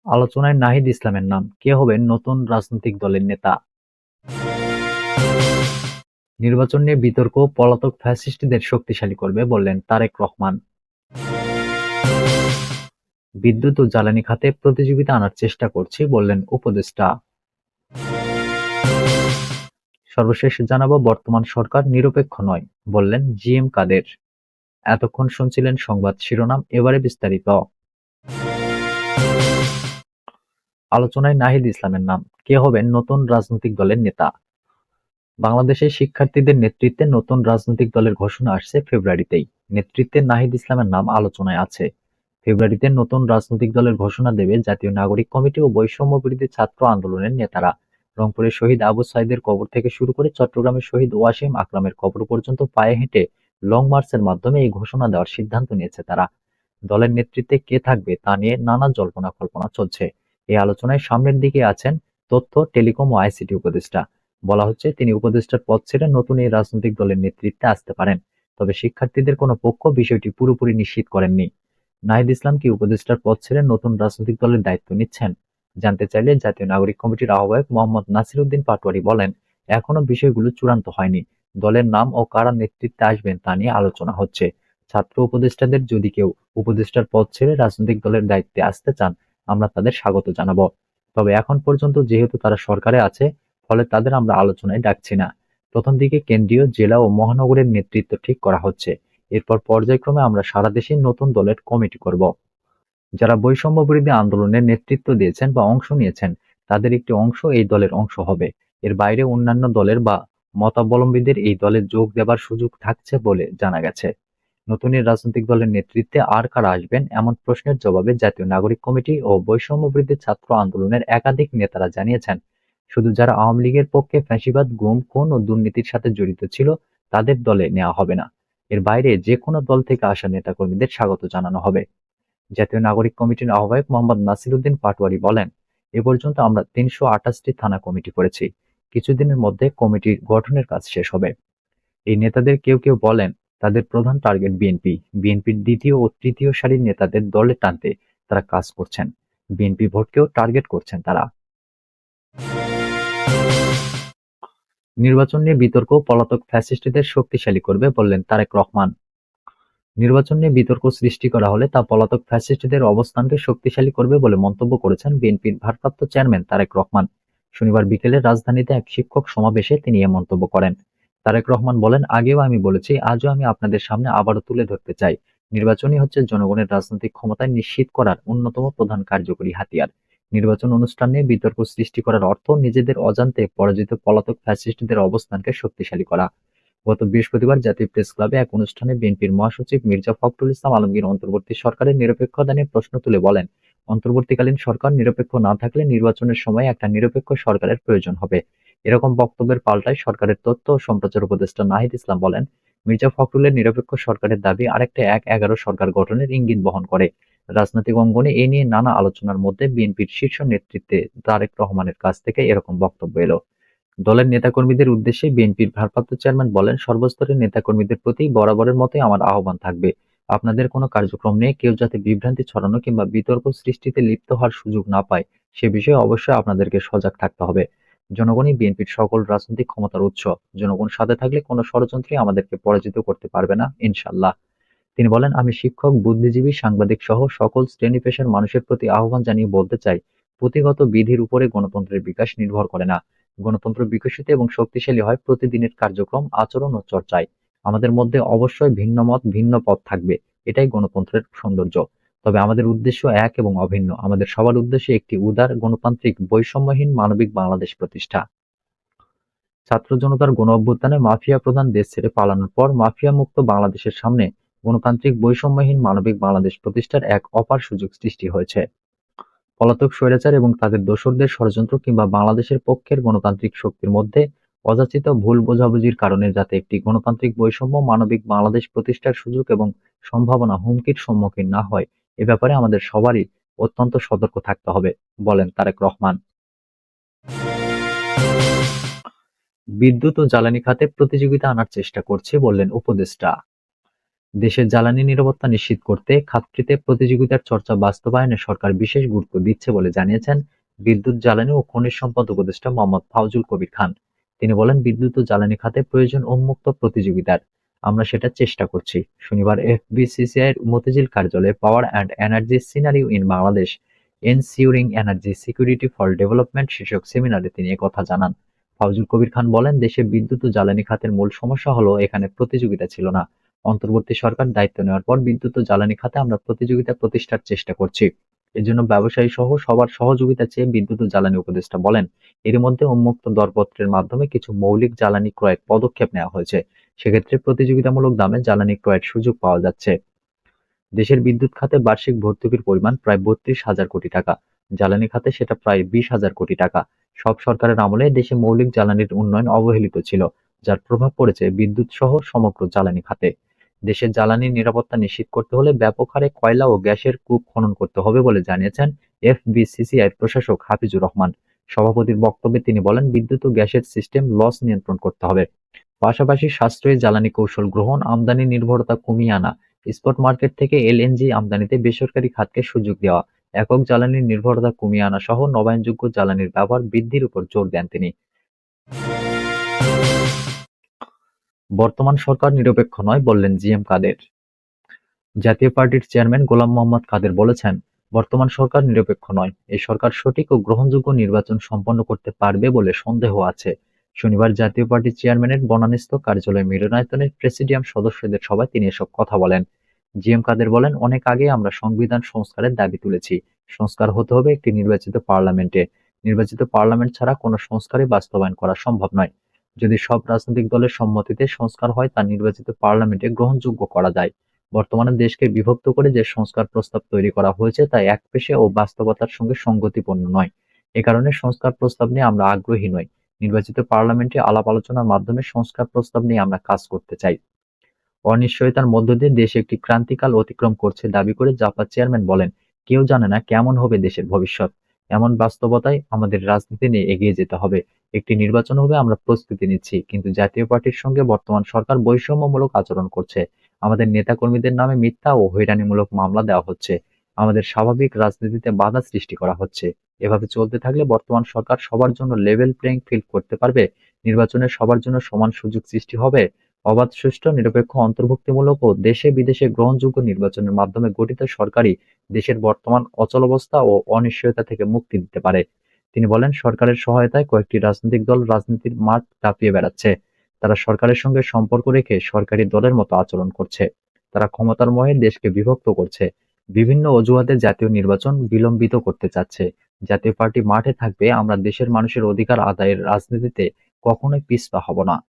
আলোচনায় নাহিদ ইসলামের নাম, কে হবেন নতুন রাজনৈতিক দলের নেতা? নির্বাচন নিয়ে বিতর্ক পলাতক ফ্যাসিস্টদের শক্তিশালী করবে বললেন তারেক রহমান। বিদ্যুৎ ও জ্বালানি খাতে প্রতিযোগিতা আনার চেষ্টা করছি বললেন উপদেষ্টা। সর্বশেষ জানাবো, বর্তমান সরকার নিরপেক্ষ নয় বললেন জি এম কাদের। এতক্ষণ শুনছিলেন সংবাদ শিরোনাম, এবারে বিস্তারিত। আলোচনায় নাহিদ ইসলামের নাম, কে হবেন নতুন রাজনৈতিক দলের নেতা? বাংলাদেশের শিক্ষার্থীদের নেতৃত্বে নতুন রাজনৈতিক দলের ঘোষণা আসছে ফেব্রুয়ারিতেই। নেতৃত্বে নাহিদ ইসলামের নাম আলোচনায় আছে। ফেব্রুয়ারিতে নতুন রাজনৈতিক দলের ঘোষণা দেবে জাতীয় নাগরিক কমিটি ও বৈষম্য বিরোধী ছাত্র আন্দোলনের নেতারা। রংপুরের শহীদ আবু সাইদের কবর থেকে শুরু করে চট্টগ্রামের শহীদ ওয়াসিম আকরামের কবর পর্যন্ত পায়ে হেঁটে লং মার্চের মাধ্যমে এই ঘোষণা দেওয়ার সিদ্ধান্ত নিয়েছে তারা। দলের নেতৃত্বে কে থাকবে তা নিয়ে নানা জল্পনা কল্পনা চলছে। এই আলোচনায় সামনের দিকে আছেন তথ্য, টেলিকম ও আইসিটি উপদেষ্টা। বলা হচ্ছে তিনি উপদেষ্টার পদ ছেড়ে নতুন এই রাজনৈতিক দলের নেতৃত্বে আসতে পারেন। তবে শিক্ষার্থীদের কোনো পক্ষ বিষয়টি পুরোপুরি নিশ্চিত করেননি। নাহিদ ইসলাম কি উপদেষ্টার পদ ছেড়ে নতুন রাজনৈতিক দলের দায়িত্ব নিচ্ছেন? জানতে চাইলে জাতীয় নাগরিক কমিটির আহ্বায়ক মোহাম্মদ নাসির উদ্দিন পাটোয়ারী বলেন, এখনো বিষয়গুলো চূড়ান্ত হয়নি। দলের নাম ও কারা নেতৃত্বে আসবেন তা নিয়ে আলোচনা হচ্ছে। ছাত্র উপদেষ্টাদের যদি কেউ উপদেষ্টার পদ ছেড়ে রাজনৈতিক দলের দায়িত্বে আসতে চান, আমরা তাদের স্বাগত জানাবো। তবে এখন পর্যন্ত যেহেতু তারা সরকারে আছে, ফলে তাদের আমরা আলোচনায় ডাকছি না। প্রথম দিকে কেন্দ্রীয়, জেলা ও মহানগরের নেতৃত্ব ঠিক করা হচ্ছে। এরপর পর্যায়ক্রমে আমরা সারা দেশে নতুন দলের কমিটি করব। যারা বৈষম্য বিরোধী আন্দোলনের নেতৃত্ব দিয়েছেন বা অংশ নিয়েছেন, তাদের একটি অংশ এই দলের অংশ হবে। এর বাইরে অন্যান্য দলের বা মতাবলম্বীদের এই দলে যোগ দেবার সুযোগ থাকছে বলে জানা গেছে। নতুন এই রাজনৈতিক দলের নেতৃত্বে আর কারা আসবেন, এমন প্রশ্নের জবাবে জাতীয় নাগরিক কমিটি ও বৈষম্য বিরোধী ছাত্র আন্দোলনের একাধিক নেতারা জানিয়েছেন, শুধু যারা আওয়ামী লীগের পক্ষে ফ্যাসিবাদ, গুম, খুন ও দুর্নীতির সাথে জড়িত ছিল তাদের দলে নেওয়া হবে না। এর বাইরে যে কোনো দল থেকে আসা নেতাকর্মীদের স্বাগত জানানো হবে। জাতীয় নাগরিক কমিটির আহ্বায়ক মোহাম্মদ নাসির উদ্দিন পাটোয়ারী বলেন, এ পর্যন্ত আমরা ৩২৮টি থানা কমিটি করেছি। কিছুদিনের মধ্যে কমিটি গঠনের কাজ শেষ হবে। এই নেতাদের কেউ কেউ বলেন, তাদের প্রধান টার্গেট বিএনপি। বিএনপির দ্বিতীয় ও তৃতীয় সারির নেতাদের দলে টানতে তারা কাজ করছেন। বিএনপি ভোটকেও টার্গেট করছেন তারা। নির্বাচন নিয়ে বিতর্ক পলাতক ফ্যাসিস্টদের শক্তিশালী করবে বললেন তারেক রহমান। নির্বাচন নিয়ে বিতর্ক সৃষ্টি করা হলে তা পলাতক ফ্যাসিস্টদের অবস্থানকে শক্তিশালী করবে বলে মন্তব্য করেছেন বিএনপির ভারপ্রাপ্ত চেয়ারম্যান তারেক রহমান। শনিবার বিকেলে রাজধানীতে এক শিক্ষক সমাবেশে তিনি এ মন্তব্য করেন। তারেক রহমান বলেন, আগেও আমি বলেছি, আজও আমি আপনাদের সামনে আবারও তুলে ধরতে চাই, নির্বাচনই হচ্ছে জনগণের রাজনৈতিক ক্ষমতায় নিশ্চিত করার অন্যতম প্রধান কার্যকরী হাতিয়ার। নির্বাচন অনুষ্ঠান নিয়ে বিতর্ক সৃষ্টি করার অর্থ নিজেদের অজান্তে পরাজিত পলাতক ফ্যাসিস্টদের অবস্থানকে শক্তিশালী করা। গত বৃহস্পতিবার জাতীয় প্রেসক্লাবে এক অনুষ্ঠানে বিএনপির মহাসচিব মির্জা ফখরুল ইসলাম আলমগীর অন্তর্বর্তী সরকারের নিরপেক্ষতা নিয়ে প্রশ্ন তুলে বলেন, অন্তর্বর্তীকালীন সরকার নিরপেক্ষ না থাকলে নির্বাচনের সময় একটা নিরপেক্ষ সরকারের প্রয়োজন হবে। এরকম বক্তব্যের পাল্টায় সরকারের তথ্য ও সম্প্রচার উপদেষ্টা নাহিদ ইসলাম বলেন, মির্জা ফখরুলের নিরপেক্ষ সরকারের দাবি আরেকটা ১/১১ সরকার গঠনের ইঙ্গিত বহন করে। রাজনৈতিক অঙ্গনে এ নিয়ে নানা আলোচনার মধ্যে বিএনপির শীর্ষ নেতৃত্বে তারেক রহমানের কাছ থেকে এরকম বক্তব্য এলো। দলের নেতাকর্মীদের উদ্দেশ্যে বিএনপির ভারপ্রাপ্ত চেয়ারম্যান বলেন, সর্বস্তরের নেতাকর্মীদের প্রতি বরাবরের মতোই আমার আহ্বান থাকবে, আপনাদের কোনো কার্যক্রম নিয়ে কেউ যাতে বিভ্রান্তি ছড়ানো কিংবা বিতর্ক সৃষ্টিতে লিপ্ত হওয়ার সুযোগ না পায়, সে বিষয়ে অবশ্যই আপনাদেরকে সজাগ থাকতে হবে। জনগণই বিএনপির সকল রাজনৈতিক ক্ষমতার উৎস। জনগণ সাথে থাকলে কোনো ষড়যন্ত্রই আমাদেরকে পরাজিত করতে পারবে না, ইনশাআল্লাহ। তিনি বলেন, আমি শিক্ষক, বুদ্ধিজীবী, সাংবাদিক সহ সকল শ্রেণী পেশার মানুষের প্রতি আহ্বান জানিয়ে বলতে চাই, পুঁথিগত বিধির উপরে গণতন্ত্রের বিকাশ নির্ভর করে না। গণতন্ত্র বিকশিত এবং শক্তিশালী হয় প্রতিদিনের কার্যক্রম, আচরণ ও চর্চায়। আমাদের মধ্যে অবশ্যই ভিন্ন মত, ভিন্ন পথ থাকবে। এটাই গণতন্ত্রের সৌন্দর্য। তবে আমাদের উদ্দেশ্য এক এবং অভিন্ন। আমাদের সবার উদ্দেশ্যে একটি উদার, গণতান্ত্রিক, বৈষম্যহীন মানবিক বাংলাদেশ প্রতিষ্ঠা। ছাত্র জনতার গণ-অভ্যুত্থানে মাফিয়া প্রধান দেশ ছেড়ে পালানোর পর মাফিয়া মুক্ত বাংলাদেশের সামনে গণতান্ত্রিক, বৈষম্যহীন মানবিক বাংলাদেশ প্রতিষ্ঠার এক অপার সুযোগ সৃষ্টি হয়েছে। পলাতক স্বৈরাচার এবং তাদের দোসরদের ষড়যন্ত্র কিংবা বাংলাদেশের পক্ষের গণতান্ত্রিক শক্তির মধ্যে অযাচিত ভুল বোঝাবুঝির কারণে যাতে একটি গণতান্ত্রিক, বৈষম্য মানবিক বাংলাদেশ প্রতিষ্ঠার সুযোগ এবং সম্ভাবনা হুমকির সম্মুখীন না হয়, এ ব্যাপারে আমাদের সবারই অত্যন্ত সতর্ক থাকতে হবে, বলেন তারেক রহমান। বিদ্যুৎ ও জ্বালানি খাতে প্রতিযোগিতা আনার চেষ্টা করছি বললেন উপদেষ্টা। দেশের জ্বালানি নিরাপত্তা নিশ্চিত করতে খাতটিতে প্রতিযোগিতার চর্চা বাস্তবায়নে সরকার বিশেষ গুরুত্ব দিচ্ছে বলে জানিয়েছেন বিদ্যুৎ, জ্বালানি ও খনিজ সম্পদ উপদেষ্টা মোহাম্মদ ফাউজুল কবির খান। তিনি বলেন, বিদ্যুৎ ও জ্বালানি খাতে প্রয়োজন উন্মুক্ত প্রতিযোগিতার। আমরা সেটা চেষ্টা করছি। শনিবার এফবিসিসিআইয়ের মতিঝিল কার্যালয়ে power and energy scenario in Bangladesh ensuring energy security for development শীর্ষক সেমিনারে তিনি একথা জানান। ফাউজুল কবির খান বলেন, দেশে বিদ্যুৎ ও জ্বালানি খাতের মূল সমস্যা হলো এখানে প্রতিযোগিতা ছিল না। অন্তর্বর্তী সরকার দায়িত্ব নেওয়ার পর বিদ্যুৎ ও জ্বালানি খাতে আমরা প্রতিযোগিতা প্রতিষ্ঠার চেষ্টা করছি। এজন্য ব্যবসায়ী সহ সবার সহযোগিতা চেয়ে বিদ্যুৎ ও জ্বালানি উপদেষ্টা বলেন, এর মধ্যে উন্মুক্ত দরপত্রের মাধ্যমে কিছু মৌলিক জ্বালানি ক্রয়ের পদক্ষেপ নেওয়া হয়েছে। সেক্ষেত্রে প্রতিযোগিতামূলক দামে জ্বালানি ক্রয়ের সুযোগ পাওয়া যাচ্ছে। দেশের বিদ্যুৎ খাতে বার্ষিক ভর্তুকির পরিমাণ প্রায় ৩২,০০০ কোটি টাকা। জ্বালানি খাতে সেটা প্রায় ২০,০০০ কোটি টাকা। সব সরকারের আমলে দেশে মৌলিক জ্বালানির উন্নয়ন অবহেলিত ছিল, যার প্রভাব পড়েছে বিদ্যুৎ সহ সমগ্র জ্বালানি খাতে। দেশের জ্বালানির নিরাপত্তা নিশ্চিত করতে হলে ব্যাপক হারে কয়লা ও গ্যাসের কূপ খনন করতে হবে বলে জানিয়েছেন এফবিসিসিআইর প্রশাসক হাফিজুর রহমান। সভাপতির বক্তব্যে তিনি বলেন, বিদ্যুৎ ও গ্যাসের সিস্টেম লস নিয়ন্ত্রণ করতে হবে। পাশাপাশি সাশ্রয়ী জ্বালানি কৌশল গ্রহণ, আমদানি নির্ভরতা কমিয়ে আনা, স্পট মার্কেট থেকে এলএনজি আমদানিতে বেসরকারি খাতকে সুযোগ দেওয়া, একক জ্বালানির নির্ভরতা কমিয়ে আনা সহ নবায়নযোগ্য জ্বালানির ব্যবহার বৃদ্ধির উপর জোর দেন তিনি। বর্তমান সরকার নিরপেক্ষ নয় বললেন জিএম কাদের। জাতীয় পার্টির চেয়ারম্যান গোলাম মোহাম্মদ কাদের বলেছেন, বর্তমান সরকার নিরপেক্ষ নয়। এই সরকার সঠিক ও গ্রহণযোগ্য নির্বাচন সম্পন্ন করতে পারবে বলে সন্দেহ আছে। শনিবার জাতীয় পার্টির চেয়ারম্যানের বনানীস্থ কার্যালয় মিলনায়তনের প্রেসিডিয়াম সদস্যদের সভায় তিনি এসব কথা বলেন। জিএম কাদের বলেন, অনেক আগে আমরা সংবিধান সংস্কারের দাবি তুলেছি। সংস্কার হতে হবে একটি নির্বাচিত পার্লামেন্টে। নির্বাচিত পার্লামেন্ট ছাড়া কোনো সংস্কারই বাস্তবায়ন করা সম্ভব নয়। যদি সব রাজনৈতিক দলের সম্মতিতে সংস্কার হয় তা নির্বাচিত পার্লামেন্টে গ্রহণযোগ্য করা যায়। বর্তমানে দেশকে বিভক্ত করে যে সংস্কার প্রস্তাব তৈরি করা হয়েছে তা একপেশে ও বাস্তবতার সঙ্গে সঙ্গতিপূর্ণ নয়। এ কারণে সংস্কার প্রস্তাব নিয়ে আমরা আগ্রহী নই। নির্বাচিত পার্লামেন্টে আলাপ আলোচনার মাধ্যমে সংস্কার প্রস্তাব নিয়ে আমরা কাজ করতে চাই। অনিশ্চয়তার মধ্য দিয়ে দেশ একটি ক্রান্তিকাল অতিক্রম করছে দাবি করে জাপা চেয়ারম্যান বলেন, কেউ জানে না কেমন হবে দেশের ভবিষ্যৎ। এমন বাস্তবতায় আমাদের রাজনীতি নিয়ে এগিয়ে যেতে হবে। একটি নির্বাচন হবে, আমরা প্রস্তুতি নিচ্ছি, কিন্তু জাতীয় পার্টির সঙ্গে বর্তমান সরকার বৈষম্যমূলক আচরণ করছে। আমাদের নেতাকর্মীদের নামে মিথ্যা ও হয়রানিমূলক মামলা দেওয়া হচ্ছে। আমাদের স্বাভাবিক রাজনীতিতে বাধা সৃষ্টি করা হচ্ছে। এভাবে চলতে থাকলে বর্তমান সরকার সবার জন্য লেভেল প্লেইং ফিল্ড করতে পারবে? নির্বাচনে সবার জন্য সমান সুযোগ সৃষ্টি হবে? অবাধ, সুষ্ঠু, নিরপেক্ষ, অন্তর্ভুক্তিমূলক ও দেশে-বিদেশে গ্রহণযোগ্য নির্বাচনের মাধ্যমে গঠিত সরকারই দেশের বর্তমান অচলাবস্থা ও অনিশ্চয়তা থেকে মুক্তি দিতে পারে। তিনি বলেন, সরকারের সহায়তায় কয়েকটি রাজনৈতিক দল রাজনীতির মাঠ দাপিয়ে বেড়াচ্ছে। তারা সরকারের সঙ্গে সম্পর্ক রেখে সরকারি দলের মতো আচরণ করছে। তারা ক্ষমতার মোহে দেশকে বিভক্ত করছে। বিভিন্ন অজুহাতে জাতীয় নির্বাচন বিলম্বিত করতে চাচ্ছে। জাতীয় পার্টি মাঠে থাকবে। আমরা দেশের মানুষের অধিকার আদায়ের রাজনীতিতে কখনোই পিছপা হব না।